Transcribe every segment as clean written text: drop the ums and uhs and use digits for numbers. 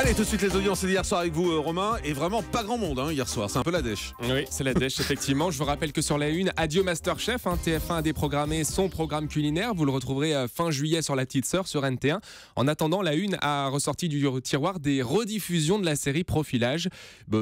Allez, tout de suite les audiences d'hier soir avec vous, Romain. Et vraiment pas grand monde hier soir, c'est un peu la dèche. Oui, c'est la dèche, effectivement. Je vous rappelle que sur la une, adieu Masterchef. TF1 a déprogrammé son programme culinaire. Vous le retrouverez fin juillet sur La Petite Sœur, sur NT1. En attendant, la une a ressorti du tiroir des rediffusions de la série Profilage.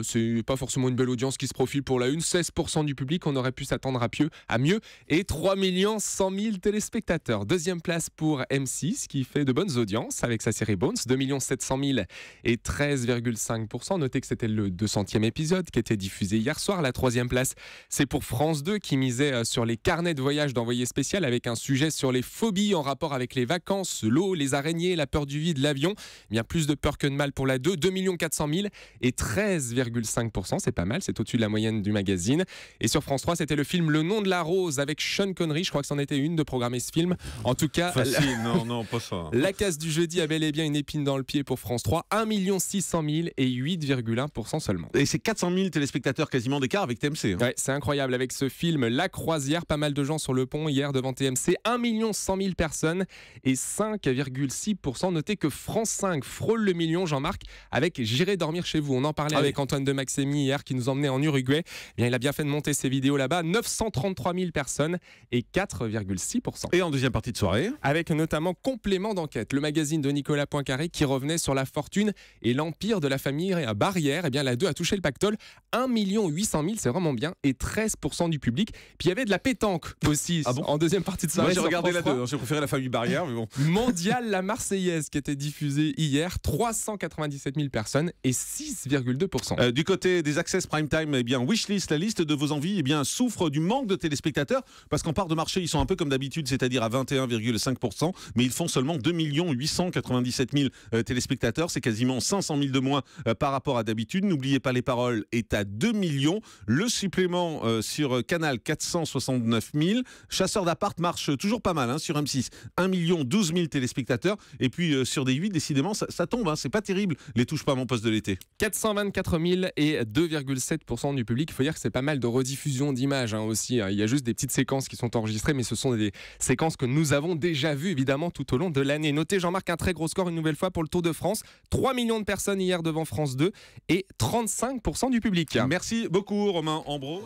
C'est pas forcément une belle audience qui se profile pour la une. 16% du public, on aurait pu s'attendre à mieux. Et 3 100 000 téléspectateurs. Deuxième place pour M6, qui fait de bonnes audiences avec sa série Bones. 2 700 000 et 13,5%. Notez que c'était le 200e épisode qui était diffusé hier soir. La troisième place, c'est pour France 2 qui misait sur les carnets de voyage d'envoyé spécial avec un sujet sur les phobies en rapport avec les vacances, l'eau, les araignées, la peur du vide, l'avion. Bien plus de peur que de mal pour la 2. 2 400 000 et 13,5%. C'est pas mal, c'est au-dessus de la moyenne du magazine. Et sur France 3, c'était le film Le Nom de la Rose avec Sean Connery. Je crois que c'en était une de programmer ce film. En tout cas, facile, non, pas ça. La Casse du jeudi a bel et bien une épine dans le pied pour France 3. 1 600 000 et 8,1% seulement. Et c'est 400 000 téléspectateurs quasiment d'écart avec TMC. Ouais, c'est incroyable avec ce film La Croisière. Pas mal de gens sur le pont hier devant TMC. 1 100 000 personnes et 5,6%. Notez que France 5 frôle le million, Jean-Marc, avec J'irai dormir chez vous. On en parlait avec Antoine de Maxemi hier qui nous emmenait en Uruguay. Bien, il a bien fait de monter ses vidéos là-bas. 933 000 personnes et 4,6%. Et en deuxième partie de soirée, avec notamment Complément d'enquête, le magazine de Nicolas Poincaré qui revenait sur la fortune et l'empire de la famille à Barrière. Eh bien, la 2 a touché le pactole. 1 800 000, c'est vraiment bien, et 13% du public. Puis il y avait de la pétanque aussi en deuxième partie de soirée. Moi j'ai regardé la 2, j'ai préféré la famille Barrière, mais bon. Mondial la Marseillaise qui était diffusée hier, 397 000 personnes et 6,2%. Du côté des Access Prime Time, eh bien Wishlist, la liste de vos envies, eh bien souffre du manque de téléspectateurs parce qu'en part de marché, ils sont un peu comme d'habitude, c'est-à-dire à 21,5%, mais ils font seulement 2 897 000 téléspectateurs, c'est quasiment 500 000 de moins par rapport à d'habitude. N'oubliez pas, Les Paroles est à 2 millions. Le supplément sur Canal, 469 000. Chasseurs d'appart marche toujours pas mal sur M6. 1 12 000 téléspectateurs. Et puis sur des 8, décidément, ça tombe. C'est pas terrible. Les touche pas à mon poste de l'été. 424 000 et 2,7% du public. Il faut dire que c'est pas mal de rediffusions d'images aussi. Il y a juste des petites séquences qui sont enregistrées, mais ce sont des séquences que nous avons déjà vues, évidemment, tout au long de l'année. Notez, Jean-Marc, un très gros score une nouvelle fois pour le Tour de France. 3 millions de personnes hier devant France 2 et 35% du public. Merci beaucoup, Romain Ambro.